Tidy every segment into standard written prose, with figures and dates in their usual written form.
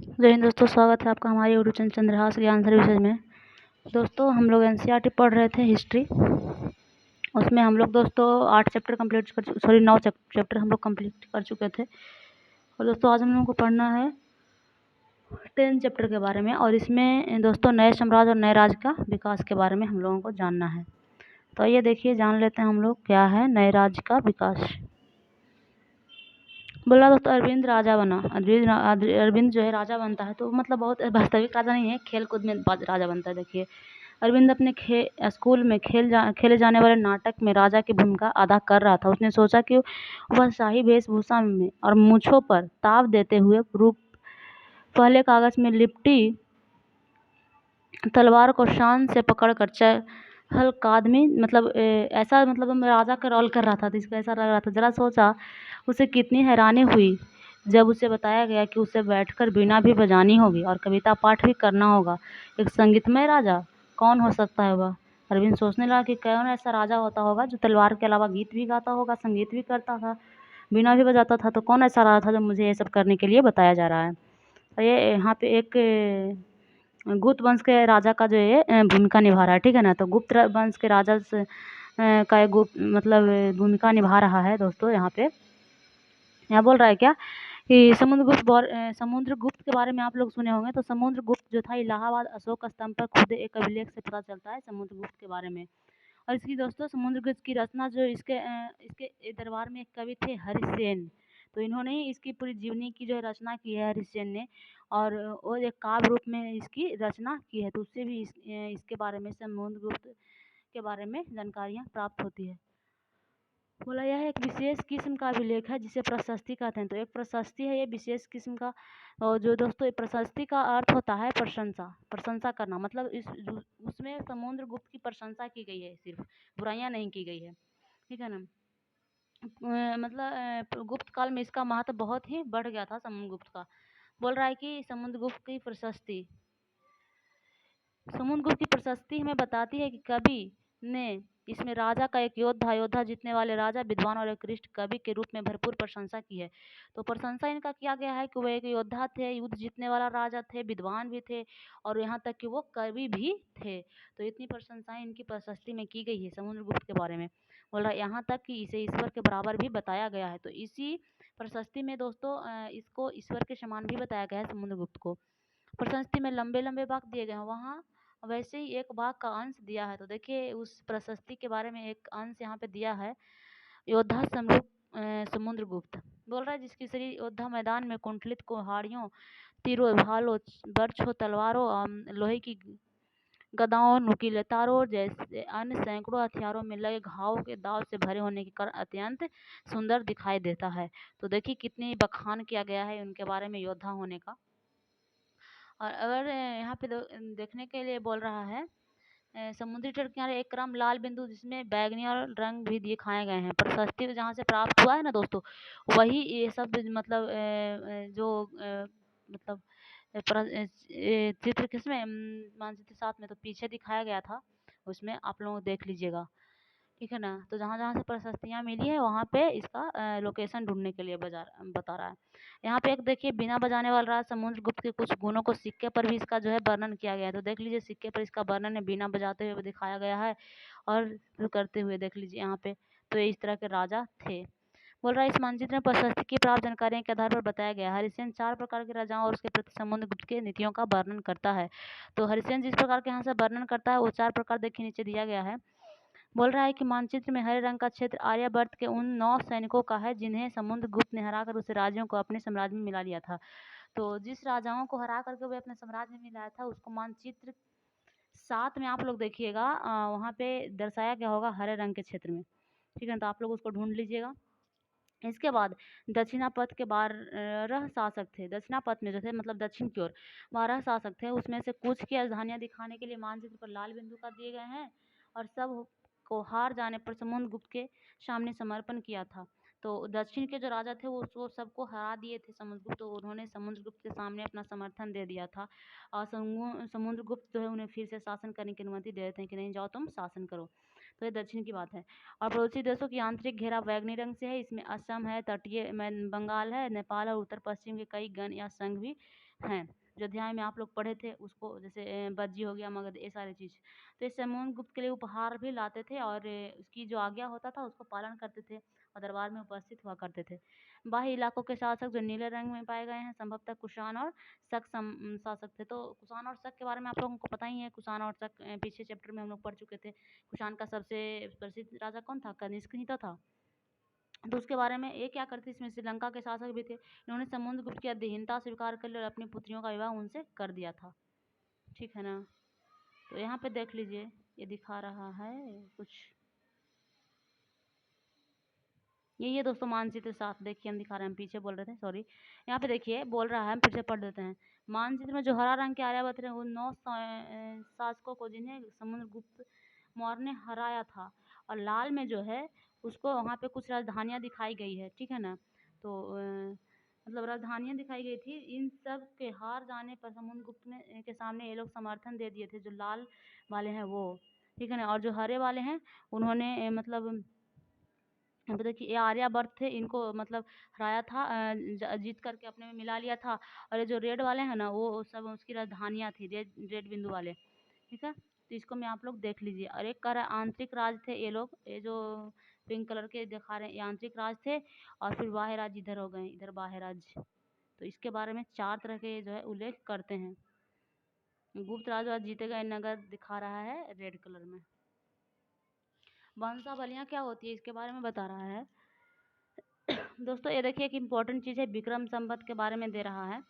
जय हिंद दोस्तों, स्वागत है आपका हमारे यूट्यूब चैनल चंद्रहास ज्ञान सर्विसेज में। दोस्तों हम लोग एनसीईआरटी पढ़ रहे थे हिस्ट्री। उसमें हम लोग दोस्तों 8 चैप्टर कंप्लीट कर 9 चैप्टर हम लोग कंप्लीट कर चुके थे। और दोस्तों आज हम लोगों को पढ़ना है 10 चैप्टर के बारे में, और इसमें दोस्तों नए साम्राज्य और नए राज्य का विकास के बारे में हम लोगों को जानना है। तो ये देखिए, जान लेते हैं हम लोग क्या है नए राज्य का विकास। बोला दोस्तों अरविंद राजा बना। अरविंद जो है राजा बनता है, तो मतलब बहुत वास्तविक राजा नहीं है, खेल कूद में राजा बनता है। देखिए अरविंद अपने स्कूल में खेले जाने वाले नाटक में राजा की भूमिका अदा कर रहा था। उसने सोचा कि वह शाही वेशभूषा में और मूछों पर ताव देते हुए रूप पहले कागज में लिपटी तलवार को शान से पकड़कर चहलकदमी ऐसा राजा का रोल कर रहा था। तो इसको ऐसा लग रहा था, जरा सोचा उसे कितनी हैरानी हुई जब उसे बताया गया कि उसे बैठकर वीणा भी बजानी होगी और कविता पाठ भी करना होगा। एक संगीतमय राजा कौन हो सकता है वह? अरविंद सोचने लगा कि कौन ऐसा राजा होता होगा जो तलवार के अलावा गीत भी गाता होगा, संगीत भी करता था, वीणा भी बजाता था। तो कौन ऐसा राजा था जो मुझे ये सब करने के लिए बताया जा रहा है? और ये यहाँ पे एक गुप्त वंश के राजा का जो ये भूमिका निभा रहा है, ठीक है ना। तो गुप्त वंश के राजा का एक भूमिका निभा रहा है दोस्तों। यहाँ बोल रहा है क्या कि समुद्रगुप्त के बारे में आप लोग सुने होंगे। तो समुद्रगुप्त जो था, इलाहाबाद अशोक स्तंभ पर खुद एक अभिलेख से पता चलता है समुद्रगुप्त के बारे में। और इसकी दोस्तों समुद्रगुप्त की रचना जो इसके दरबार में एक कवि थे हरिसेन। तो इन्होंने ही इसकी पूरी जीवनी की जो है रचना की है हरिसेन ने, और वो एक काव्य रूप में इसकी रचना की है। तो उससे भी इसके बारे में, समुद्रगुप्त के बारे में जानकारियाँ प्राप्त होती है। बोला यह एक विशेष किस्म का अभिलेख है जिसे प्रशस्ति कहते हैं। तो एक प्रशस्ति है ये विशेष किस्म का। और जो दोस्तों प्रशस्ति का अर्थ होता है प्रशंसा करना। मतलब उसमें समुद्रगुप्त की प्रशंसा की गई है, सिर्फ बुराइयां नहीं की गई है, ठीक है ना। गुप्त काल में इसका महत्व बहुत ही बढ़ गया था समुद्रगुप्त का। बोल रहा है कि समुद्रगुप्त की प्रशस्ति हमें बताती है कि कवि ने इसमें राजा का एक योद्धा जीतने वाले राजा, विद्वान और एक कृष्ण कवि के रूप में भरपूर प्रशंसा की है। तो प्रशंसा इनका किया गया है कि वो एक योद्धा थे, युद्ध जीतने वाला राजा थे, विद्वान भी थे, और यहाँ तक कि वो कवि भी थे। तो इतनी प्रशंसाएं इनकी प्रशस्ति में की गई है समुद्रगुप्त के बारे में। बोल रहा यहाँ तक कि इसे ईश्वर के बराबर भी बताया गया है। तो इसी प्रशस्ति में दोस्तों इसको ईश्वर के समान भी बताया गया है समुद्रगुप्त को। प्रशस्ति में लंबे लंबे वाक्य दिए गए हैं, वहाँ वैसे ही एक वाक्य का अंश दिया है। तो देखिए उस प्रशस्ति के बारे में एक अंश यहाँ पे दिया है। योद्धा समुद्रगुप्त बोल रहा है जिसकी शरीर योद्धा मैदान में कुंडलित कुहाड़ियों, तीरों, भालों, बर्छों, तलवारों, लोहे की गदाओं, नुकीले तारों जैसे अन्य सैकड़ों हथियारों में लगे घावों के दाव से भरे होने के कारण अत्यंत सुंदर दिखाई देता है। तो देखिए कितनी बखान किया गया है उनके बारे में योद्धा होने का। और अगर यहाँ पे देखने के लिए बोल रहा है समुद्री तट किनारे एक क्रम लाल बिंदु जिसमें बैगनी और रंग भी दिखाए गए हैं। प्रशस्ति जहाँ से प्राप्त हुआ है ना दोस्तों, वही ये सब चित्र किसमें मानचित्र साथ में तो पीछे दिखाया गया था, उसमें आप लोग देख लीजिएगा, ठीक है ना। तो जहाँ जहाँ से प्रशस्तियाँ मिली है वहाँ पे इसका लोकेशन ढूंढने के लिए बता रहा है। यहाँ पे एक देखिए बिना बजाने वाला राज समुद्रगुप्त के कुछ गुणों को सिक्के पर भी इसका जो है वर्णन किया गया है। तो देख लीजिए सिक्के पर इसका वर्णन है, बिना बजाते हुए दिखाया गया है और करते हुए देख लीजिए यहाँ पे। तो ये इस तरह के राजा थे। बोल रहा है इस मानचित्र में प्रशस्ति की प्राप्त जानकारियों के आधार पर बताया गया है। हरिसेन 4 प्रकार के राजाओं और उसके प्रति समुद्रगुप्त के नीतियों का वर्णन करता है। तो हरिसेन जिस प्रकार के यहाँ से वर्णन करता है वो 4 प्रकार देखिए नीचे दिया गया है। बोल रहा है कि मानचित्र में हरे रंग का क्षेत्र आर्यवर्त के उन 9 सैनिकों का है जिन्हें समुद्रगुप्त ने हराकर उसे राज्यों को अपने साम्राज्य में मिला लिया था। तो जिस राजाओं को हरा करके वे अपने साम्राज्य में मिलाया था उसको मानचित्र 7 में आप लोग देखिएगा वहाँ पे दर्शाया गया होगा हरे रंग के क्षेत्र में, ठीक है। तो आप लोग उसको ढूंढ लीजिएगा। इसके बाद दक्षिणापथ के 12 शासक थे। दक्षिणापथ में जो थे मतलब दक्षिण की ओर 12 शासक थे। उसमें से कुछ की राजधानियां दिखाने के लिए मानचित्र पर लाल बिंदु का दिए गए हैं, और सब को हार जाने पर समुद्रगुप्त के सामने समर्पण किया था। तो दक्षिण के जो राजा थे वो सबको हरा दिए थे समुद्रगुप्त, तो उन्होंने समुद्रगुप्त के सामने अपना समर्थन दे दिया था। और समुद्रगुप्त जो है उन्हें फिर से शासन करने की अनुमति दे देते हैं कि नहीं जाओ तुम शासन करो। तो ये दक्षिण की बात है। और पड़ोसी देशों की आंतरिक घेरा बैगनी रंग से है। इसमें असम है, तटीय बंगाल है, नेपाल और उत्तर पश्चिम के कई गण या संघ भी हैं, जो अध्याय में आप लोग पढ़े थे उसको, जैसे बज्जी हो गया, मगध, ये सारी चीज़। तो इस समुद्रगुप्त के लिए उपहार भी लाते थे और उसकी जो आज्ञा होता था उसको पालन करते थे और दरबार में उपस्थित हुआ करते थे। बाह्य इलाकों के शासक जो नीले रंग में पाए गए हैं संभवतः कुषाण और शक शासक थे। तो कुषाण और शक के बारे में आप लोगों को पता ही है। कुषाण और शक पिछले चैप्टर में हम लोग पढ़ चुके थे। कुषाण का सबसे प्रसिद्ध राजा कौन था? कनिष्क ही तो था। तो उसके बारे में ये क्या करते, इसमें श्रीलंका के शासक भी थे। इन्होंने समुद्रगुप्त की अधीनता स्वीकार कर ली और अपनी पुत्रियों का विवाह उनसे कर दिया था। ठीक है ना। तो यहाँ पे देख लीजिए, ये दिखा रहा है कुछ, यही है दोस्तों मानचित्र 7। देखिए हम दिखा रहे हैं, हम पीछे बोल रहे थे, सॉरी। यहाँ पे देखिए बोल रहा है, हम फिर से पढ़ देते हैं। मानचित्र में जो हरा रंग के आर्यभट्ट हैं उन 9 शासकों को जिन्हें समुद्रगुप्त मौर्य ने हराया था, और लाल में जो है उसको वहाँ पे कुछ राजधानियाँ दिखाई गई है। ठीक है ना। तो मतलब राजधानियाँ दिखाई गई थी। इन सब के हार जाने पर समुद्रगुप्त ने के सामने ये लोग समर्थन दे दिए थे, जो लाल वाले हैं वो। ठीक है ना। और जो हरे वाले हैं उन्होंने मतलब देखिए ये आर्यभट्ट थे, इनको मतलब हराया था, जीत करके अपने में मिला लिया था। और ये जो रेड वाले हैं ना वो सब उसकी राजधानियाँ थी, रेड रेड बिंदु वाले। ठीक है। तो इसको मैं आप लोग देख लीजिए। और एक कह रहा है आंतरिक राज थे ये लोग, ये जो पिंक कलर के दिखा रहे हैं ये आंतरिक राज थे। और फिर बाह्य राज इधर हो गए, इधर बाह्य राज। तो इसके बारे में 4 तरह के जो है उल्लेख करते हैं। गुप्त राज जीतेगा ये नगर दिखा रहा है रेड कलर में। वंशावलियाँ क्या होती है इसके बारे में बता रहा है। दोस्तों ये देखिए एक इम्पॉर्टेंट चीज़ है, विक्रम संवत के बारे में दे रहा है।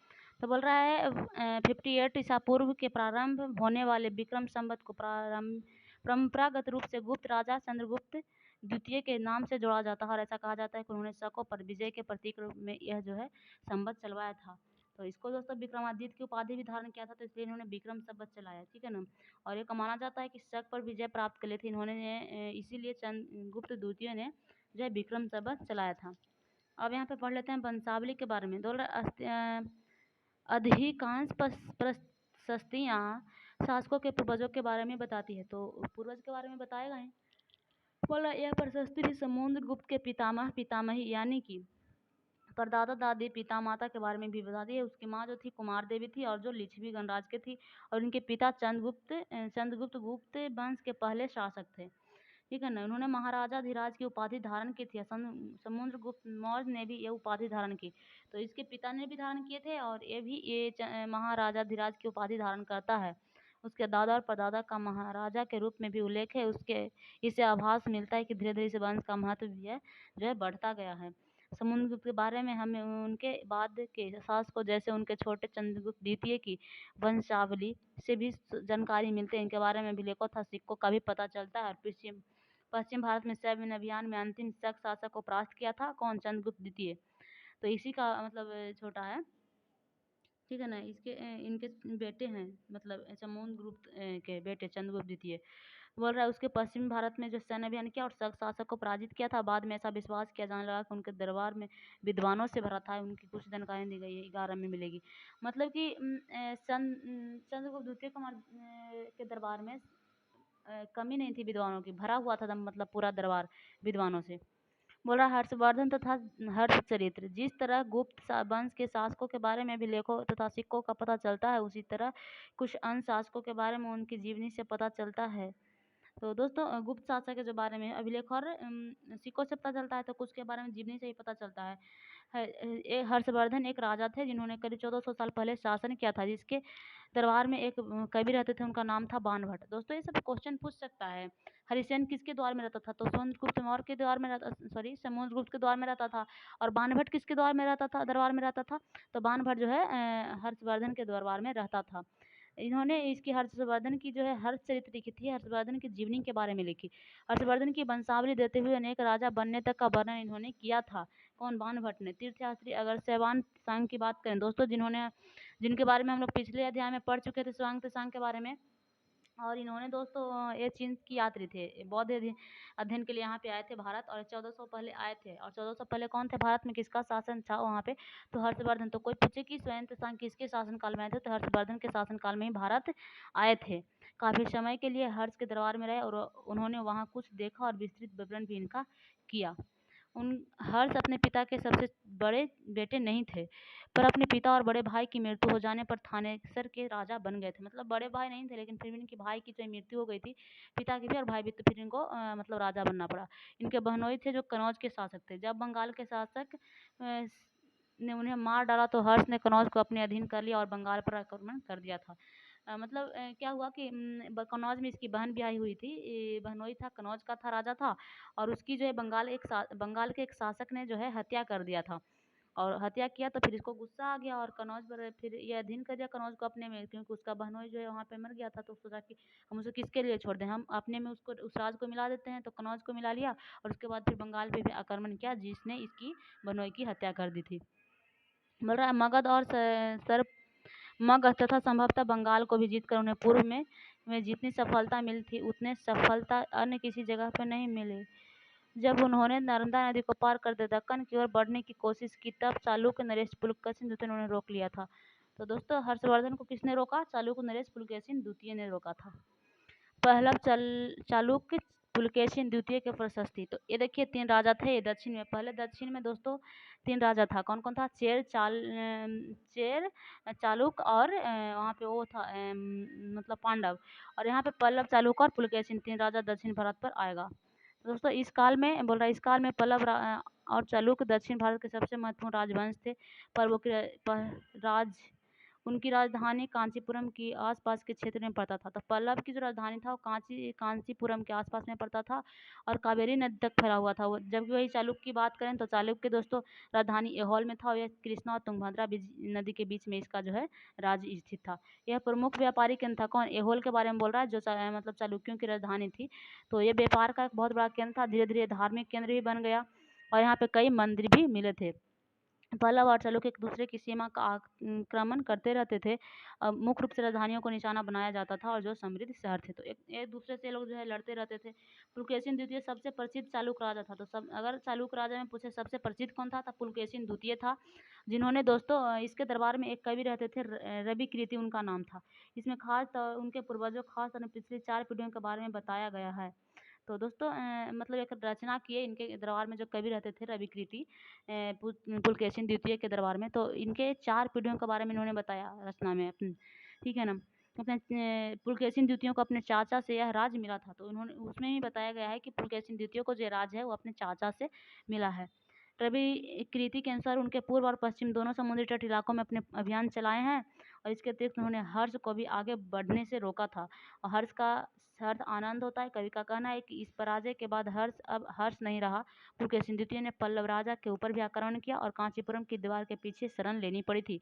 तो बोल रहा है 58 ईसा पूर्व के प्रारंभ होने वाले विक्रम संवत को परंपरागत रूप से गुप्त राजा चंद्रगुप्त द्वितीय के नाम से जोड़ा जाता है। और ऐसा कहा जाता है कि उन्होंने शकों पर विजय के प्रतीक रूप में यह जो है संवत चलवाया था। तो इसको दोस्तों विक्रमादित्य की उपाधि भी धारण किया था, तो इसलिए इन्होंने विक्रम संवत चलाया। ठीक है ना। और ये माना जाता है कि शक पर विजय प्राप्त कर लिए थे इन्होंने, इसीलिए चंद्रगुप्त द्वितीय ने जो है विक्रम संवत चलाया था। अब यहाँ पे पढ़ लेते हैं वंशावली के बारे में। अधिकांश प्रशस्तियाँ शासकों के पूर्वजों के बारे में बताती है। तो पूर्वज के बारे में बताएगा ही। बोला यह प्रशस्ति भी समुद्रगुप्त के पितामह पितामही यानी कि परदादा दादी पिता माता के बारे में भी बताती है। उसकी माँ जो थी कुमार देवी थी और जो लिच्छवी गणराज के थी, और उनके पिता चंद्रगुप्त गुप्त वंश के पहले शासक थे। ठीक है ना। उन्होंने महाराजा धीराज की उपाधि धारण की थी। समुद्रगुप्त मौर्य ने भी ये उपाधि धारण की। तो इसके पिता ने भी धारण किए थे और ये महाराजा धीराज की उपाधि धारण करता है। उसके दादा और परदादा का महाराजा के रूप में भी उल्लेख है। इससे आभास मिलता है कि धीरे धीरे इस वंश का महत्व भी है जो है बढ़ता गया है। समुद्रगुप्त के बारे में हमें उनके बाद के शासकों जैसे उनके छोटे चंद्रगुप्त द्वितीय की वंशावली से भी जानकारी मिलते हैं। इनके बारे में भी लेखों तथा सिक्कों का भी पता चलता है। और पश्चिम भारत में सैन्य अभियान में अंतिम शक शासक को परास्त किया था कौन? चंद्रगुप्त द्वितीय। तो इसी का मतलब छोटा है। ठीक है ना। इनके बेटे हैं, मतलब समुद्रगुप्त के बेटे चंद्रगुप्त द्वितीय। बोल रहा है उसके पश्चिमी भारत में जो सैन्य अभियान किया और शक शासक को पराजित किया था। बाद में ऐसा विश्वास किया जाने लगा कि उनके दरबार में विद्वानों से भरा था। उनकी कुछ जानकारी दी गई है, 11 में मिलेगी। मतलब कि चंद्रगुप्त द्वितीय के दरबार में कमी नहीं थी विद्वानों की, भरा हुआ था मतलब पूरा दरबार विद्वानों से। बोला हर्षवर्धन तथा हर्ष चरित्र। जिस तरह गुप्त वंश के शासकों के बारे में भी लेखों तथा सिक्कों का पता चलता है, उसी तरह कुछ अन्य शासकों के बारे में उनकी जीवनी से पता चलता है। तो दोस्तों गुप्त शासक के जो बारे में अभिलेख और सिक्कों से पता चलता है, तो कुछ के बारे में जीवनी से ही पता चलता है। हर्षवर्धन एक राजा थे जिन्होंने करीब 1400 साल पहले शासन किया था, जिसके दरबार में एक कवि रहते थे, उनका नाम था बाणभट्ट। दोस्तों ये सब क्वेश्चन पूछ सकता है। हरिसेन किसके द्वार में रहता था? तो समुद्रगुप्त मौर्य के द्वार में रहता, सॉरी समुद्रगुप्त के द्वार में रहता था। और बाणभट्ट किसके द्वार में रहता था, दरबार में रहता था? तो बाणभट्ट जो है हर्षवर्धन के दरबार में रहता था। इन्होंने इसकी हर्षवर्धन की जो है हर्षचरित्र लिखी थी, हर्षवर्धन की जीवनी के बारे में लिखी। हर्षवर्धन की वंशावली देते हुए अनेक राजा बनने तक का वर्णन इन्होंने किया था। कौन? बाणभट्ट ने। तीर्थयात्री अगर शैवान सांग की बात करें दोस्तों, जिनके बारे में हम लोग पिछले अध्याय में पढ़ चुके थे, स्वांग सांग के बारे में। और इन्होंने दोस्तों ये चीन की यात्री थे, बौद्ध अध्ययन के लिए यहाँ पे आए थे भारत, और 1400 पहले आए थे। और 1400 पहले कौन थे भारत में, किसका शासन था वहाँ पे? तो हर्षवर्धन। तो कोई पूछे कि स्वयं सांग किसके शासनकाल में आए थे, तो हर्षवर्धन के शासनकाल में ही भारत आए थे। काफ़ी समय के लिए हर्ष के दरबार में रहे और उन्होंने वहाँ कुछ देखा और विस्तृत विवरण भी इनका किया। उन हर्ष अपने पिता के सबसे बड़े बेटे नहीं थे, पर अपने पिता और बड़े भाई की मृत्यु हो जाने पर थानेसर के राजा बन गए थे। मतलब बड़े भाई नहीं थे, लेकिन फिर भी इनके भाई की जो मृत्यु हो गई थी, पिता की भी और भाई भी, तो फिर इनको मतलब राजा बनना पड़ा। इनके बहनोई थे जो कनौज के शासक थे। जब बंगाल के शासक ने उन्हें मार डाला तो हर्ष ने कनौज को अपने अधीन कर लिया और बंगाल पर आक्रमण कर दिया था। मतलब क्या हुआ कि कनौज में इसकी बहन ब्याही हुई थी। बहनोई था, कनौज का था, राजा था, और उसकी जो है बंगाल के एक शासक ने जो है हत्या कर दिया था। और हत्या किया तो फिर इसको गुस्सा आ गया और कनौज पर फिर ये अधीन कर दिया कनौज को अपने में, क्योंकि उसका बहनोई जो है वहाँ पे मर गया था, तो सोचा कि हम उसे किसके लिए छोड़ दें, हम अपने में उसको उस राज को मिला देते हैं। तो कनौज को मिला लिया और उसके बाद फिर बंगाल पे भी आक्रमण किया, जिसने इसकी बहनोई की हत्या कर दी थी। बोल रहा है मगध और सर मगध तथा संभवतः बंगाल को भी जीतकर उन्हें पूर्व में जितनी सफलता मिली थी उतने सफलता अन्य किसी जगह पर नहीं मिली। जब उन्होंने नर्मदा नदी को पार करते दक्कन की ओर बढ़ने की कोशिश की, तब चालुक्य नरेश पुलकेशिन द्वितीय ने उन्हें रोक लिया था। तो दोस्तों हर्षवर्धन को किसने रोका? चालुक्य नरेश पुलकेशिन द्वितीय ने रोका था। पहला चालुक्य पुलकेशिन द्वितीय के प्रशस्ति। तो ये देखिए 3 राजा थे ये दक्षिण में। पहले दक्षिण में दोस्तों 3 राजा था। कौन कौन था? चेर, चालुक्य और वहाँ पे वो था मतलब पांडव। और यहाँ पे पल्लव, चालुक्य और पुलकेशिन 3 राजा दक्षिण भारत पर आएगा। तो दोस्तों इस काल में बोल रहा है, इस काल में और चालुक्य दक्षिण भारत के सबसे महत्वपूर्ण राजवंश थे। पर वो उनकी राजधानी कांचीपुरम की आसपास के क्षेत्र में पड़ता था। तो पल्लव की जो राजधानी था वो कांचीपुरम के आसपास में पड़ता था और कावेरी नदी तक फैला हुआ था। वो जबकि वही चालुक्य की बात करें तो चालुक्य के दोस्तों राजधानी ऐहोल में था और यह कृष्णा और तुंगभद्रा नदी के बीच में इसका जो है राज्य स्थित था। यह प्रमुख व्यापारी केंद्र था। कौन? ऐहोल के बारे में बोल रहा है, जो मतलब चालुक्यों की राजधानी थी। तो ये व्यापार का एक बहुत बड़ा केंद्र था। धीरे धीरे धार्मिक केंद्र भी बन गया और यहाँ पे कई मंदिर भी मिले थे। पल्लव और चालुक्य एक दूसरे की सीमा का आक्रमण करते रहते थे। मुख्य रूप से राजधानियों को निशाना बनाया जाता था और जो समृद्ध शहर थे, तो एक दूसरे से लोग जो है लड़ते रहते थे। पुलकेशिन द्वितीय सबसे प्रसिद्ध चालुक्य राजा था। तो सब अगर चालुक्य राजा में पूछे सबसे प्रसिद्ध कौन था, तो पुलकेशिन द्वितीय था, जिन्होंने दोस्तों इसके दरबार में एक कवि रहते थे, रवि कीर्ति उनका नाम था। इसमें खास उनके पूर्वजों खास और पिछली 4 पीढ़ियों के बारे में बताया गया है। तो दोस्तों मतलब एक रचना किए इनके दरबार में जो कवि रहते थे रवि कीर्ति पुलकेशिन द्वितीय के दरबार में, तो इनके 4 पीढ़ियों के बारे में इन्होंने बताया रचना में अपनी, ठीक है ना। अपने पुलकेशिन द्वितीय को अपने चाचा से यह राज मिला था। तो उन्होंने उसमें ही बताया गया है कि पुलकेशिन द्वितीय को जो राज है वो अपने चाचा से मिला है। रवि कीर्ति के अनुसार उनके पूर्व और पश्चिम दोनों समुद्री तट इलाकों में अपने अभियान चलाए हैं और इसके अतिरिक्त उन्होंने हर्ष को भी आगे बढ़ने से रोका था। और हर्ष का अर्थ आनंद होता है। कवि का कहना है कि इस पराजय के बाद अब हर्ष नहीं रहा। पुलकेशिन द्वितीय ने पल्लव राजा के ऊपर भी आक्रमण किया और कांचीपुरम की दीवार के पीछे शरण लेनी पड़ी थी।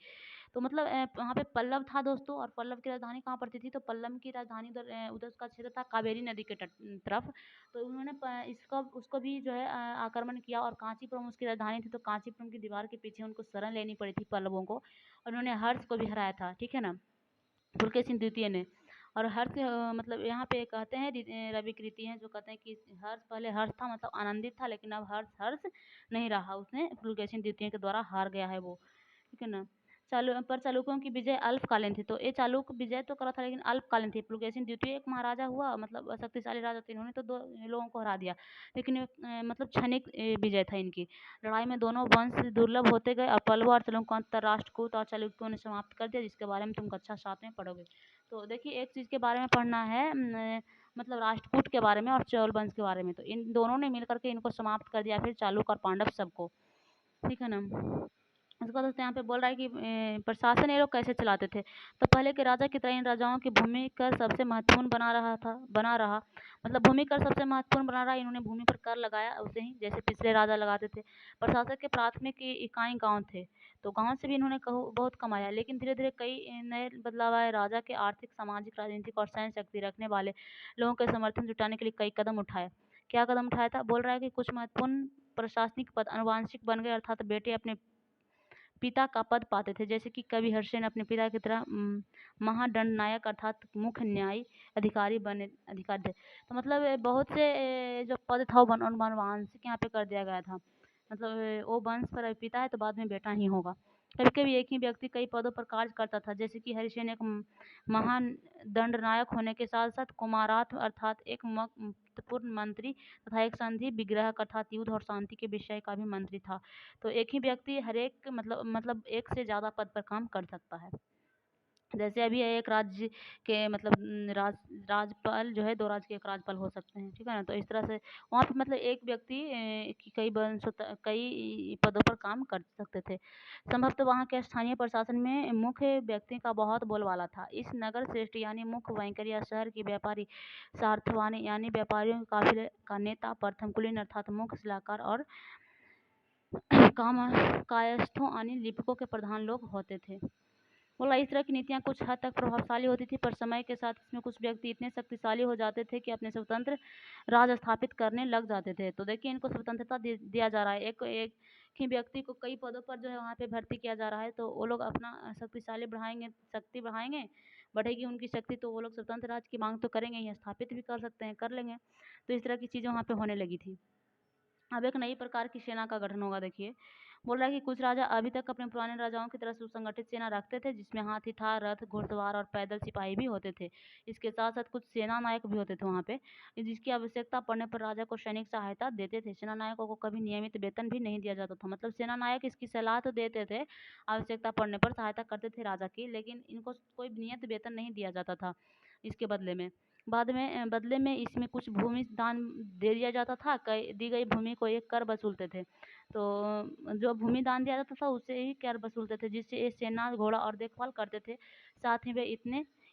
तो मतलब वहाँ पे पल्लव था दोस्तों, और पल्लव की राजधानी कहाँ पड़ती थी, तो पल्लव की राजधानी उधर उसका क्षेत्र था कावेरी नदी के तट तरफ। तो उन्होंने इसको उसको भी जो है आक्रमण किया और कांचीपुरम उसकी राजधानी थी, तो कांचीपुरम की दीवार के पीछे उनको शरण लेनी पड़ी थी पल्लवों को, और उन्होंने हर्ष को भी हराया था, ठीक है ना, पुलकेशिन द्वितीय ने। और हर्ष मतलब यहाँ पे कहते हैं रवि कीर्ति हैं जो कहते हैं कि हर्ष पहले हर्ष था, मतलब आनंदित था, लेकिन अब हर्ष हर्ष नहीं रहा, उसने पुलकेशिन द्वितीय के द्वारा हार गया है वो, ठीक है ना। चालुक्यों की विजय अल्पकालीन थी। तो ये चालुक्य विजय तो करा था लेकिन अल्पकालीन थी। पुलकेशिन द्वितीय एक महाराजा हुआ, मतलब शक्तिशाली राजा थे, इन्होंने तो 2 लोगों को हरा दिया, लेकिन मतलब क्षणिक विजय था इनकी। लड़ाई में दोनों वंश दुर्लभ होते गए और पल्लव और चालुक्यों को अंतरराष्ट्र कूट और चालुक्यों ने समाप्त कर दिया, जिसके बारे में तुम कक्षा 7 में पढ़ोगे। तो देखिए एक चीज़ के बारे में पढ़ना है, मतलब राष्ट्रकूट के बारे में और चोल वंश के बारे में। तो इन दोनों ने मिलकर के इनको समाप्त कर दिया, फिर चालुक्य और पांडव सबको, ठीक है ना। उसके बाद दोस्तों यहाँ पे बोल रहा है कि प्रशासन ये लोग कैसे चलाते थे। तो पहले के राजा की तरह इन राजाओं की भूमि कर सबसे महत्वपूर्ण बना रहा, मतलब भूमि कर सबसे महत्वपूर्ण बना रहा। इन्होंने भूमि पर कर लगाया उसे ही, जैसे पिछले राजा लगाते थे। प्रशासक के प्राथमिक इकाई गाँव थे, तो गाँव से भी इन्होंने बहुत कमाया, लेकिन धीरे धीरे कई नए बदलाव आए। राजा के आर्थिक, सामाजिक, राजनीतिक और सैन्य शक्ति रखने वाले लोगों के समर्थन जुटाने के लिए कई कदम उठाए। क्या कदम उठाया था? बोल रहा है कि कुछ महत्वपूर्ण प्रशासनिक पद अनुवांशिक बन गए, अर्थात बेटे अपने पिता का पद पाते थे, जैसे कि कवि हर्षसेन अपने पिता की तरह महादंड नायक अर्थात मुख्य न्यायी अधिकारी थे। तो मतलब बहुत से जो पद था वो अनुवांशिक यहाँ पे कर दिया गया था, मतलब वो वंश पर पिता है तो बाद में बेटा ही होगा। कभी कभी एक ही व्यक्ति कई पदों पर कार्य करता था, जैसे कि हरिसेन एक महान दंडनायक होने के साथ साथ कुमाराथ अर्थात एक महत्वपूर्ण मंत्री तथा एक संधि विग्रहक अर्थात युद्ध और शांति के विषय का भी मंत्री था। तो एक ही व्यक्ति हर एक मतलब एक से ज़्यादा पद पर काम कर सकता है। जैसे अभी एक राज्य के मतलब राज्यपाल जो है, 2 राज्य के एक राज्यपाल हो सकते हैं, ठीक है ना? तो इस तरह से वहाँ पे मतलब एक व्यक्ति की कई पदों पर काम कर सकते थे। संभवतः वहाँ के स्थानीय प्रशासन में मुख्य व्यक्ति का बहुत बोलबाला था। इस नगर श्रेष्ठ यानी मुख्य बैंकर या शहर के व्यापारी सार्थवानी यानी व्यापारियों के काफ़िले का नेता प्रथम कुलीन अर्थात मुख्य सलाहकार और कायस्थों यानी लिपिकों के प्रधान लोग होते थे। बोला इस तरह की नीतियाँ कुछ हद तक प्रभावशाली होती थी, पर समय के साथ इसमें कुछ व्यक्ति इतने शक्तिशाली हो जाते थे कि अपने स्वतंत्र राज स्थापित करने लग जाते थे। तो देखिए इनको स्वतंत्रता दिया जा रहा है, एक एक ही व्यक्ति को कई पदों पर जो है वहाँ पे भर्ती किया जा रहा है, तो वो लोग अपना शक्तिशाली बढ़ाएंगे, शक्ति बढ़ाएंगे, बढ़ेगी उनकी शक्ति, तो वो लोग स्वतंत्र राज की मांग तो करेंगे ही, स्थापित भी कर सकते हैं, कर लेंगे। तो इस तरह की चीज़ें वहाँ पे होने लगी थी। अब एक नई प्रकार की सेना का गठन होगा। देखिए बोल रहा है कि कुछ राजा अभी तक अपने पुराने राजाओं की तरह सुसंगठित सेना रखते थे, जिसमें हाथी था, रथ, घुड़सवार और पैदल सिपाही भी होते थे। इसके साथ साथ कुछ सेना नायक भी होते थे वहाँ पे, जिसकी आवश्यकता पड़ने पर राजा को सैनिक सहायता देते थे। सेना नायकों को कभी नियमित वेतन भी नहीं दिया जाता था, मतलब सेना नायक इसकी सलाह तो देते थे, आवश्यकता पड़ने पर सहायता करते थे राजा की, लेकिन इनको कोई नियत वेतन नहीं दिया जाता था इसके बदले में। बदले में इसमें कुछ भूमि दान दे दिया जाता था, दी गई भूमि को एक कर वसूलते थे। तो जो भूमि दान दिया जाता था उससे ही कर वसूलते थे, जिससे ये सेना घोड़ा और देखभाल करते थे। साथ ही वे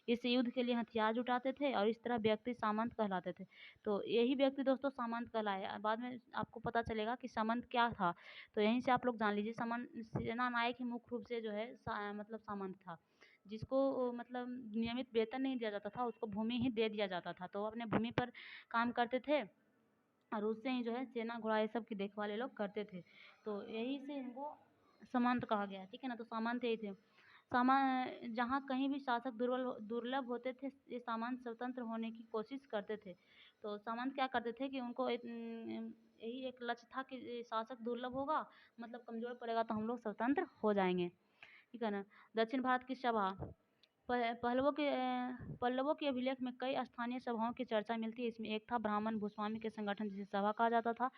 इस युद्ध के लिए हथियार जुटाते थे और इस तरह व्यक्ति सामंत कहलाते थे। तो यही व्यक्ति दोस्तों सामंत कहलाए। बाद में आपको पता चलेगा कि सामंत क्या था, तो यहीं से आप लोग जान लीजिए। सेना नायक ही मुख्य रूप से जो है मतलब सामंत था, जिसको मतलब नियमित वेतन नहीं दिया जाता था, उसको भूमि ही दे दिया जाता था, तो वो अपने भूमि पर काम करते थे और उससे ही जो है सेना घोड़ा ये सब की देखभाल ये लोग करते थे। तो यही से इनको सामंत कहा गया, ठीक है ना? तो सामंत यही थे। सामा जहाँ कहीं भी शासक दुर्लभ होते थे, ये सामंत स्वतंत्र होने की कोशिश करते थे। तो सामंत क्या करते थे कि उनको यही एक लक्ष्य था कि ये शासक दुर्लभ होगा, मतलब कमजोर पड़ेगा, तो हम लोग स्वतंत्र हो जाएंगे, ठीक है ना? दक्षिण भारत की सभा पल्लवों के अभिलेख में कई स्थानीय सभाओं की चर्चा मिलती है। इसमें एक था ब्राह्मण भूस्वामी के संगठन, जिसे सभा कहा जाता था,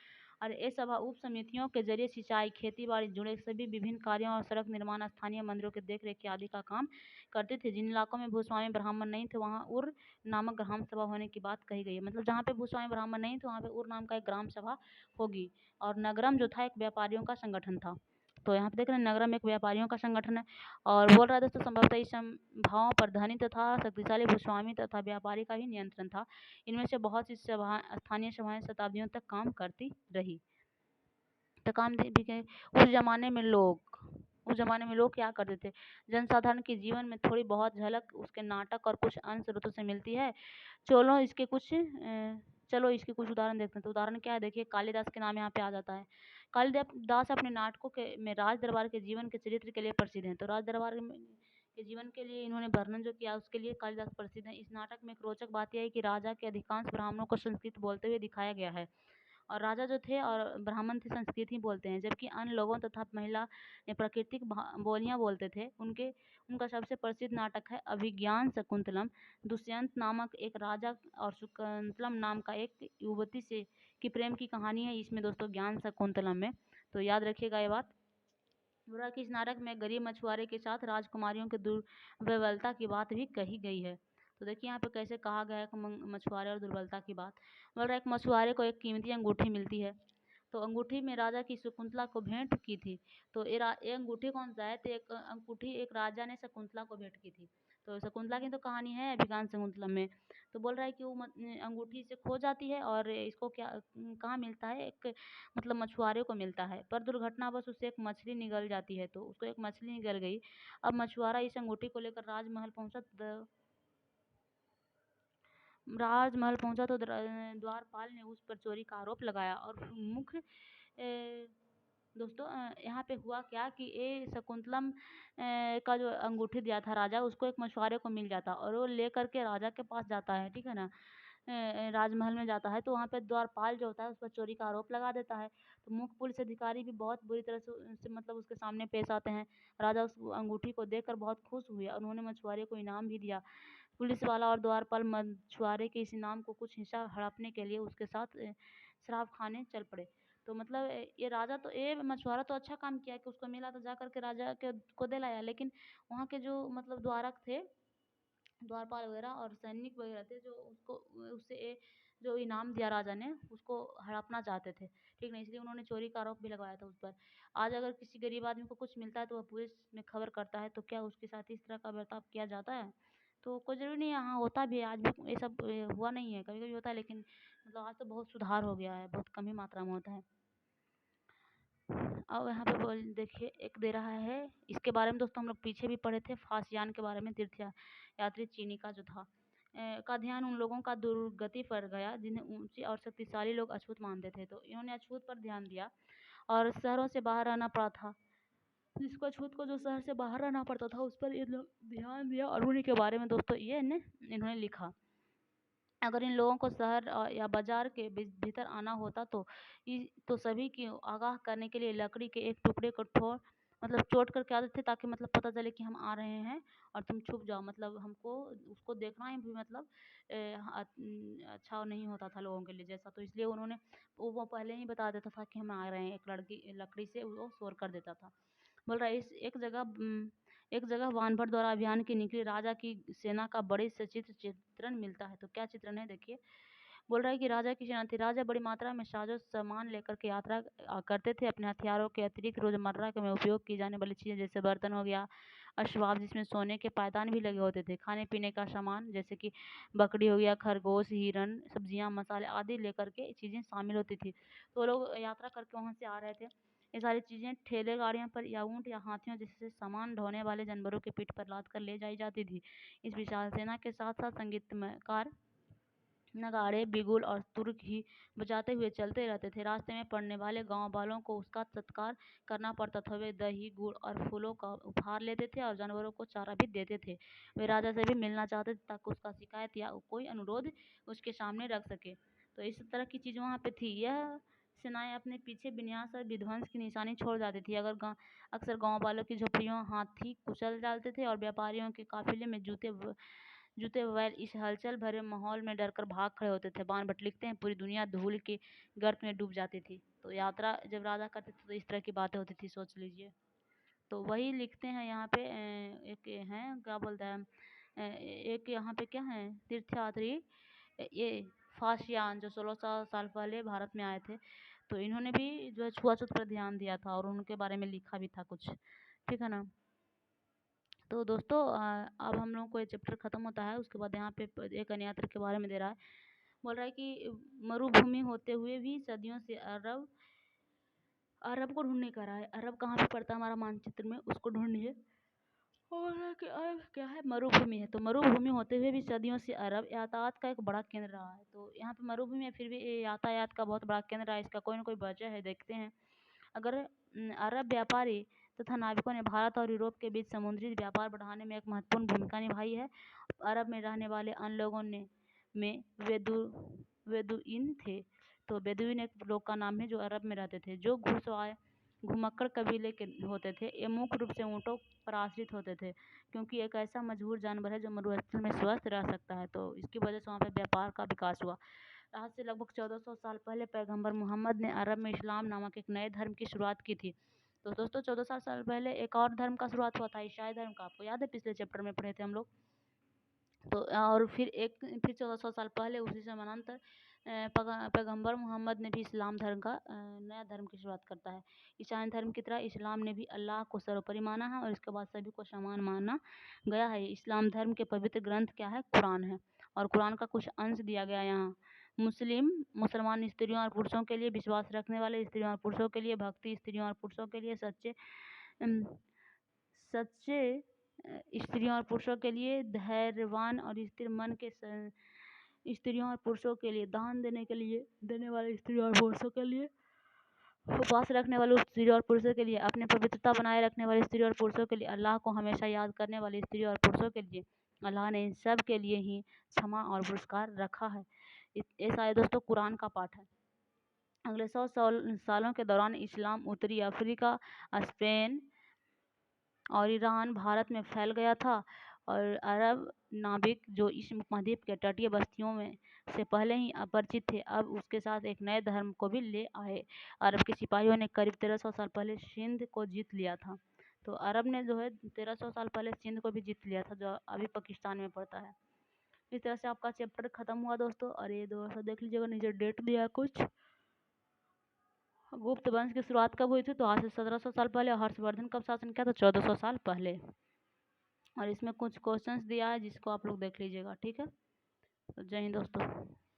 और ये सभा उप समितियों के जरिए सिंचाई, खेती बाड़ी जुड़े सभी विभिन्न कार्यों और सड़क निर्माण, स्थानीय मंदिरों के देख रेख आदि का काम करते थे। जिन इलाकों में भूस्वामी ब्राह्मण नहीं थे, वहाँ उर नामक ग्राम सभा होने की बात कही गई है। मतलब जहाँ पे भूस्वामी ब्राह्मण नहीं थे, वहाँ पे उर नाम का एक ग्राम सभा होगी। और नगरम जो था एक व्यापारियों का संगठन था। तो यहाँ पे देख रहे हैं नगरम एक व्यापारियों का संगठन है। और बोल रहा है दोस्तों संभवतः इस भावों पर धनी तथा शक्तिशाली भूस्वामी तथा व्यापारी का ही नियंत्रण था। इनमें से बहुत सी स्थानीय सभाएं शताब्दियों तक काम करती रही। तो काम भी गए। उस जमाने में लोग क्या करते थे, जनसाधारण के जीवन में थोड़ी बहुत झलक उसके नाटक और कुछ अंश स्रोतों से मिलती है। चलो इसके कुछ उदाहरण देखते हैं। तो उदाहरण क्या है, देखिए कालिदास के नाम यहाँ पे आ जाता है। कालिदास अपने नाटकों के में राज दरबार के जीवन के चरित्र के लिए प्रसिद्ध हैं। तो राज दरबार के जीवन के लिए इन्होंने वर्णन जो किया उसके लिए कालिदास प्रसिद्ध है। इस नाटक में एक रोचक बात यह है कि राजा के अधिकांश ब्राह्मणों को संस्कृत बोलते हुए दिखाया गया है, और राजा जो थे और ब्राह्मण थे संस्कृत ही बोलते हैं, जबकि अन्य लोगों तथा महिला प्राकृतिक बोलियां बोलते थे। उनका सबसे प्रसिद्ध नाटक है अभिज्ञान शकुंतलम। दुष्यंत नामक एक राजा और शकुंतलम नाम का एक युवती से की प्रेम की कहानी है इसमें दोस्तों, ज्ञान शकुंतलम में। तो याद रखिएगा ये बात। बुरा कि इस नाटक में गरीब मछुआरे के साथ राजकुमारियों की दुर्व्यवहारता की बात भी कही गई है। तो देखिए यहाँ पे कैसे कहा गया है मछुआरे और दुर्बलता की बात। बोल रहा है एक मछुआरे को एक कीमती अंगूठी मिलती है, तो अंगूठी में राजा की शकुंतला को भेंट की थी। तो ये अंगूठी कौन सा है, तो एक अंगूठी एक राजा ने शकुंतला को भेंट की थी। तो शकुंतला की तो कहानी है अभिज्ञान शकुंतला में। तो बोल रहा है कि वो अंगूठी से खो जाती है और इसको क्या कहाँ मिलता है, एक मतलब मछुआरे को मिलता है, पर दुर्घटनावश उससे एक मछली निगल जाती है। तो उसको एक मछली निगल गई। अब मछुआरा इस अंगूठी को लेकर राजमहल पहुंचा तो द्वारपाल ने उस पर चोरी का आरोप लगाया। और मुख्य दोस्तों यहाँ पे हुआ क्या कि ये शकुंतलम का जो अंगूठी दिया था राजा, उसको एक मछुआरे को मिल जाता और वो ले करके राजा के पास जाता है, ठीक है ना? राजमहल में जाता है तो वहाँ पे द्वारपाल जो होता है उस पर चोरी का आरोप लगा देता है। तो मुख्य पुलिस अधिकारी भी बहुत बुरी तरह से मतलब उसके सामने पेश आते हैं। राजा उस अंगूठी को देखकर बहुत खुश हुए और उन्होंने मछुआरे को इनाम भी दिया। पुलिस वाला और द्वारपाल मछुआरे के इस इनाम को कुछ हिस्सा हड़पने के लिए उसके साथ शराब खाने चल पड़े। तो मतलब ये राजा तो ये मछुआरा तो अच्छा काम किया कि उसको मिला तो जा कर के राजा के को दिलाया, लेकिन वहाँ के जो मतलब द्वारक थे, द्वारपाल वगैरह और सैनिक वगैरह थे जो उसको उससे जो इनाम दिया राजा ने उसको हड़पना चाहते थे, ठीक ना, इसलिए उन्होंने चोरी का आरोप भी लगाया था उस पर। आज अगर किसी गरीब आदमी को कुछ मिलता है तो वह पुलिस में खबर करता है, तो क्या उसके साथ इस तरह का बर्ताव किया जाता है? तो कोई ज़रूरी नहीं है, हाँ होता भी है, आज भी ये सब हुआ नहीं है, कभी कभी होता है, लेकिन मतलब आज तो बहुत सुधार हो गया है, बहुत कम ही मात्रा में होता है। अब यहाँ पे बोल देखिए एक दे रहा है, इसके बारे में दोस्तों हम लोग पीछे भी पढ़े थे, फासियान के बारे में, तीर्थ यात्री चीनी का जो था का ध्यान उन लोगों का दुर्गति पर गया जिन्हें ऊंचे और शक्तिशाली लोग अछूत मानते थे। तो इन्होंने अछूत पर ध्यान दिया और शहरों से बाहर रहना पड़ा था, जिसको अछूत को जो शहर से बाहर रहना पड़ता था उस पर ये लोग ध्यान दिया और उन्हीं के बारे में दोस्तों ये इन्होंने लिखा। अगर इन लोगों को शहर या बाजार के भीतर आना होता तो सभी की आगाह करने के लिए लकड़ी के एक टुकड़े को मतलब चोट करके आते थे, ताकि मतलब पता चले कि हम आ रहे हैं और तुम छुप जाओ, मतलब हमको उसको देखना ही भी मतलब अच्छा नहीं होता था लोगों के लिए जैसा। तो इसलिए उन्होंने वो पहले ही बता देता था कि हम आ रहे हैं, एक लकड़ी से वो शोर कर देता था। बोल रहा है इस एक जगह वानभट द्वारा अभियान की निकली राजा की सेना का बड़े सचित्र चित्रण मिलता है। तो क्या चित्रण है देखिए। बोल रहा है कि राजा की सेना थी। राजा बड़ी मात्रा में साजो सामान लेकर के यात्रा करते थे। अपने हथियारों के अतिरिक्त रोजमर्रा के में उपयोग की जाने वाली चीजें जैसे बर्तन हो गया, अश्वाब जिसमें सोने के पायदान भी लगे होते थे, खाने पीने का सामान जैसे कि बकरी हो गया, खरगोश, हिरन, सब्जियां, मसाले आदि लेकर के चीजें शामिल होती थी। तो लोग यात्रा करके वहां से आ रहे थे। ये सारी चीजें ठेले गाड़ियों पर या ऊंट या हाथियों जैसे सामान ढोने वाले जानवरों की पीठ पर लाद कर ले जाई जाती थी। इस विशाल सेना के साथ साथ संगीतकार नगाड़े, बिगुल और तुरही बजाते हुए चलते रहते थे। रास्ते में पड़ने वाले गांव वालों को उसका सत्कार करना पड़ता था। वे दही, गुड़ और फूलों का उपहार लेते थे और जानवरों को चारा भी देते थे। वे राजा से भी मिलना चाहते थे ताकि उसका शिकायत या कोई अनुरोध उसके सामने रख सके। तो इस तरह की चीज़ वहाँ पे थी। यह सेनाएं अपने पीछे विन्यास और विध्वंस की निशानी छोड़ जाती थी। अक्सर गांव वालों की झोपड़ियों हाथी कुचल डालते थे और व्यापारियों के काफिले में जूते बैल इस हलचल भरे माहौल में डरकर भाग खड़े होते थे। बाणभट्ट लिखते हैं पूरी दुनिया धूल के गर्त में डूब जाती थी। तो यात्रा जब राजा करते थे तो इस तरह की बातें होती थी, सोच लीजिए। तो वही लिखते हैं यहाँ पे एक हैं क्या बोलता है एक यहाँ पे क्या है तीर्थयात्री ये फासियान जो 1600 साल पहले भारत में आए थे। तो इन्होंने भी जो है छुआछूत पर ध्यान दिया था और उनके बारे में लिखा भी था कुछ, ठीक है ना। तो दोस्तों अब हम लोगों को ये चैप्टर खत्म होता है। उसके बाद यहाँ पे एक अन्य यात्री के बारे में दे रहा है। बोल रहा है कि मरुभूमि होते हुए भी सदियों से अरब को ढूंढने का रहा है। अरब कहाँ पे पड़ता है हमारा मानचित्र में, उसको ढूंढिए। और कि अरब क्या है, मरुभूमि है। तो मरुभूमि होते हुए भी सदियों से अरब यातायात का एक बड़ा केंद्र रहा है। तो यहाँ पे मरुभूमि है फिर भी ये यातायात का बहुत बड़ा केंद्र रहा है। इसका कोई ना कोई वजह है, देखते हैं। अगर अरब व्यापारी तथा नाविकों ने भारत और यूरोप के बीच समुद्री व्यापार बढ़ाने में एक महत्वपूर्ण भूमिका निभाई है। अरब में रहने वाले अन्य लोगों में बेदुइन थे। तो बेदुइन एक लोग का नाम है जो अरब में रहते थे, जो घुमक्कड़ कबीले के होते थे। ये मुख्य रूप से ऊँटों पर आश्रित होते थे, क्योंकि एक ऐसा मजबूर जानवर है जो मरुस्थल में स्वस्थ रह सकता है। तो इसकी वजह से वहाँ पर व्यापार का विकास हुआ। आज से लगभग 1400 साल पहले पैगंबर मोहम्मद ने अरब में इस्लाम नामक एक नए धर्म की शुरुआत की थी। तो दोस्तों 1400 साल पहले एक और धर्म का शुरुआत हुआ था, ईसाई धर्म का। आपको याद है पिछले चैप्टर में पढ़े थे हम लोग। तो और फिर 1400 साल पहले उसी समानांतर पैगंबर मोहम्मद ने भी इस्लाम धर्म का नया धर्म की शुरुआत करता है। ईसाई धर्म की तरह इस्लाम ने भी अल्लाह को सर्वोपरि माना है और इसके बाद सभी को समान माना गया है। इस्लाम धर्म के पवित्र ग्रंथ क्या है, कुरान है। और कुरान का कुछ अंश दिया गया यहाँ। मुसलमान स्त्रियों और पुरुषों के लिए, विश्वास रखने वाले स्त्रियों और पुरुषों के लिए, भक्ति स्त्रियों और पुरुषों के लिए, सच्चे स्त्रियों और पुरुषों के लिए, धैर्यवान और स्थिर मन के स्त्रियों और पुरुषों के लिए, दान देने वाले स्त्रियों और पुरुषों के लिए, उपवास रखने वाले स्त्रियों और पुरुषों के लिए, अपने पवित्रता बनाए रखने वाले स्त्रियों और पुरुषों के लिए, अल्लाह को हमेशा याद करने वाली स्त्रियों और पुरुषों के लिए। अल्लाह ने इन सब के लिए ही क्षमा और पुरस्कार रखा है। ये सारे दोस्तों कुरान का पाठ है। अगले 100 सालों के दौरान इस्लाम उत्तरी अफ्रीका, स्पेन और ईरान, भारत में फैल गया था और अरब नाविक जो इस उपमहाद्वीप के तटीय बस्तियों में से पहले ही अपरिचित थे, अब उसके साथ एक नए धर्म को भी ले आए। अरब के सिपाहियों ने करीब 1300 साल पहले सिंध को जीत लिया था। तो अरब ने जो है 1300 साल पहले सिंध को भी जीत लिया था, जो अभी पाकिस्तान में पड़ता है। इस तरह से आपका चैप्टर खत्म हुआ दोस्तों। और ये दोस्तों देख लीजिएगा, नीचे डेट दिया है कुछ। गुप्त वंश की शुरुआत कब हुई थी? तो आज से 1700 साल पहले। हर्षवर्धन कब शासन किया? तो 1400 साल पहले। और इसमें कुछ क्वेश्चंस दिया है जिसको आप लोग देख लीजिएगा, ठीक है। तो जय हिंद दोस्तों।